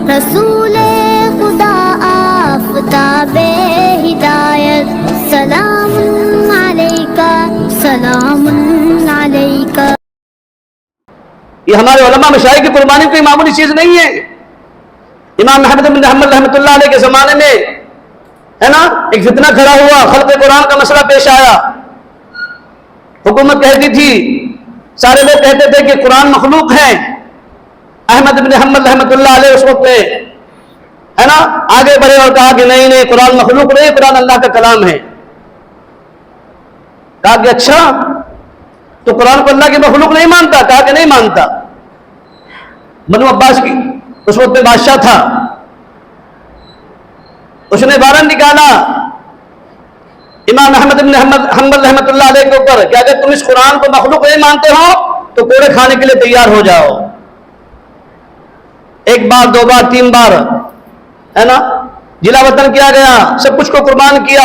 رسول خدا آفتاب ہدایت سلام علیکہ سلام علیکہ۔ یہ ہمارے علماء مشائخ کی قربانی کوئی معمولی چیز نہیں ہے۔ امام احمد بن حنبل رحمۃ اللہ علیہ کے زمانے میں ہے نا ایک فتنہ کھڑا ہوا، خلق قرآن کا مسئلہ پیش آیا۔ حکومت کہتی تھی، سارے لوگ کہتے تھے کہ قرآن مخلوق ہے۔ احمد بن حنبل رحمۃ اللہ علیہ اس وقت میں ہے نا آگے بڑھے اور کہا کہ نہیں نہیں، قرآن مخلوق نہیں، قرآن اللہ کا کلام ہے۔ کہا کہ اچھا تو قرآن کو اللہ کی مخلوق نہیں مانتا؟ کہا کہ نہیں مانتا۔ بنو عباس کی اس وقت میں بادشاہ تھا، اس نے وارنٹ نکالا امام احمد بن حنبل رحمۃ اللہ علیہ کے اوپر کہ اگر تم اس قرآن کو مخلوق نہیں مانتے ہو تو کوڑے کھانے کے لیے تیار ہو جاؤ۔ ایک بار، دو بار، تین بار ہے نا جلا وطن کیا گیا، سب کچھ کو قربان کیا۔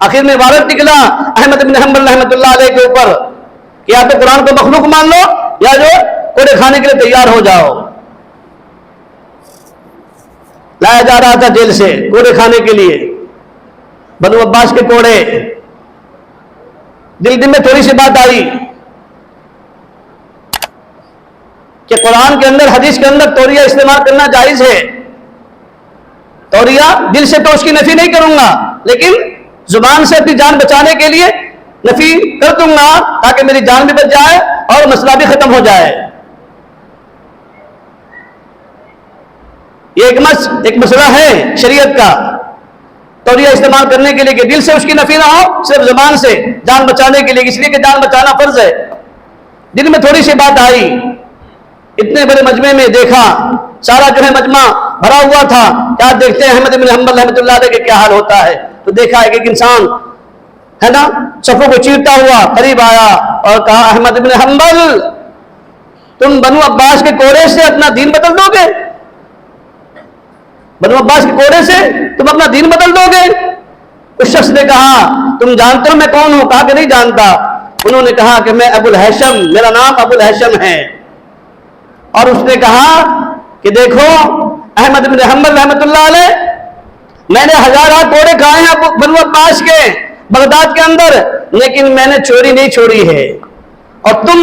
آخر میں وارنٹ نکلا احمد بن حنبل رحمۃ اللہ علیہ کے اوپر کہ یا تو قرآن کو مخلوق مان لو یا جو کوڑے کھانے کے لیے تیار ہو جاؤ۔ لایا جا رہا تھا جیل سے کوڑے کھانے کے لیے، بنو عباس کے کوڑے۔ دل میں تھوڑی سی بات آئی کہ قرآن کے اندر، حدیث کے اندر توریہ استعمال کرنا جائز ہے۔ توریہ دل سے تو اس کی نفی نہیں کروں گا، لیکن زبان سے اپنی جان بچانے کے لیے نفی کر دوں گا تاکہ میری جان بھی بچ جائے اور مسئلہ بھی ختم ہو جائے۔ یہ ایک مسئلہ ہے شریعت کا، توریہ استعمال کرنے کے لیے کہ دل سے اس کی نفی نہ ہو، صرف زبان سے جان بچانے کے لیے، اس لیے کہ جان بچانا فرض ہے۔ دل میں تھوڑی سی بات آئی، اتنے بڑے مجمع میں دیکھا، سارا جو ہے مجمع بھرا ہوا تھا، کیا دیکھتے ہیں احمد بن حنبل رحمۃ اللہ علیہ کے کیا حال ہوتا ہے۔ تو دیکھا ایک انسان ہے نا صفوں کو چیرتا ہوا قریب آیا اور کہا احمد بن حنبل تم بنو عباس کے کوڑے سے اپنا دین بدل دو گے؟ بنو عباس کے کوڑے سے تم اپنا دین بدل دو گے؟ اس شخص نے کہا تم جانتے ہو میں کون ہوں؟ کہا کہ نہیں جانتا۔ انہوں نے کہا کہ میں ابو الہیثم، میرا نام ابو الہیثم ہے۔ اور اس نے کہا کہ دیکھو احمد بن حنبل رحمۃ اللہ علیہ، میں نے ہزارہ کوڑے کھائے ہیں بنو عباس کے بغداد کے اندر، لیکن میں نے چوری نہیں چھوڑی ہے، اور تم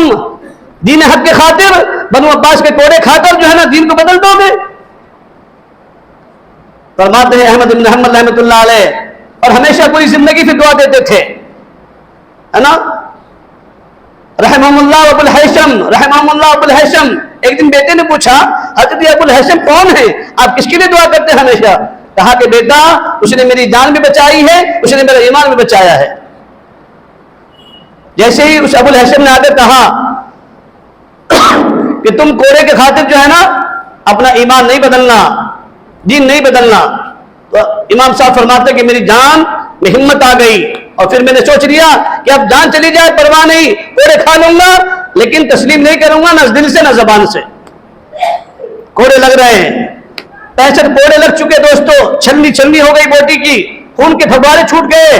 دین حق کے خاطر بنو عباس کے کوڑے کھا کر جو ہے نا دین کو بدل دو گے؟ فرماتے ہیں احمد بن حنبل رحمۃ اللہ علیہ، اور ہمیشہ پوری زندگی پھر دعا دیتے تھے ہے نا رحمہ اللہ ابو الہیثم، رحمہ اللہ ابو الہیثم۔ ایک دن بیٹے نے پوچھا حضرت ابو الہیثم کون ہے، آپ کس کے لیے دعا کرتے ہیں ہمیشہ؟ کہا کہ بیٹا اس نے میری جان بھی بچائی ہے، اس نے میرا ایمان بھی بچایا ہے۔ جیسے ہی اس ابو الہیثم نے آگے کہا کہ تم کوڑے کے خاطر جو ہے نا اپنا ایمان نہیں بدلنا، دین نہیں بدلنا، تو امام صاحب فرماتے کہ میری جان میں ہمت آ گئی، اور پھر میں نے سوچ لیا کہ اب جان چلی جائے پرواہ نہیں، کوڑے کھا لوں گا لیکن تسلیم نہیں کروں گا، نہ دل سے نہ زبان سے۔ کوڑے لگ رہے ہیں، 65 کوڑے لگ چکے دوستو، چھلنی ہو گئی بوٹی کی، خون کے پھوارے چھوٹ گئے۔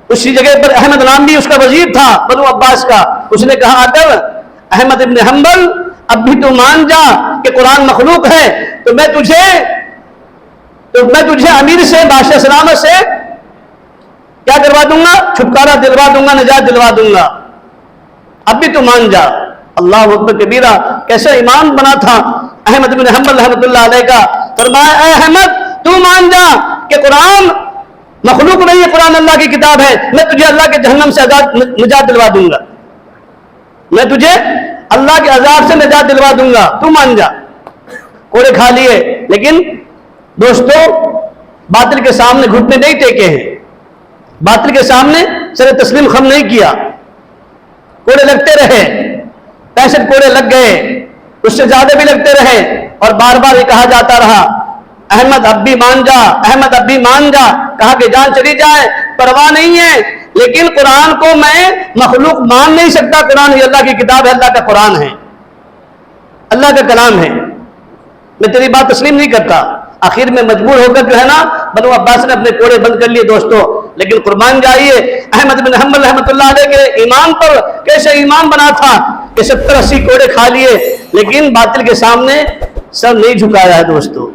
اسی جگہ پر احمد نام بھی اس کا وزیر تھا بنو عباس کا، اس نے کہا اگر احمد ابن حنبل اب بھی تو مان جا کہ قرآن مخلوق ہے تو میں تجھے امیر سے، بادشاہ سلامت سے کیا کروا دوں گا؟ چھٹکارا دلوا دوں گا، نجات دلوا دوں گا، اب بھی تو مان جا۔ اللہ اکبر کبیرہ، کیسا ایمان بنا تھا احمد بن حنبل رحمۃ اللہ علیہ کا۔ فرمایا اے احمد تو مان جا کہ قرآن مخلوق نہیں ہے، قرآن اللہ کی کتاب ہے، میں تجھے اللہ کے جہنم سے نجات دلوا دوں گا، میں تجھے اللہ کے عذاب سے نجات دلوا دوں گا، تو مان جا۔ کوڑے کھا لیے، لیکن دوستو باطل کے سامنے گھٹنے نہیں ٹیکے ہیں، باطل کے سامنے سر تسلیم خم نہیں کیا، کوڑے لگتے رہے، 65 کوڑے لگ گئے، اس سے زیادہ بھی لگتے رہے، اور بار بار یہ کہا جاتا رہا احمد اب بھی مان جا، احمد اب بھی مان جا۔ کہا کہ جان چلی جائے پرواہ نہیں ہے، لیکن قرآن کو میں مخلوق مان نہیں سکتا، قرآن یہ اللہ کی کتاب ہے، اللہ کا قرآن ہے، اللہ کا کلام ہے، میں تیری بات تسلیم نہیں کرتا۔ آخر میں مجبور ہو کر جو ہے نا بنو عباس نے اپنے کوڑے بند کر لیے دوستو۔ لیکن قربان جائیے احمد بن حنبل رحمۃ اللہ علیہ کے ایمان پر کیسے ایمان بنا تھا کہ 70-80 کوڑے کھا لیے، لیکن باطل کے سامنے سر نہیں جھکایا ہے دوستو.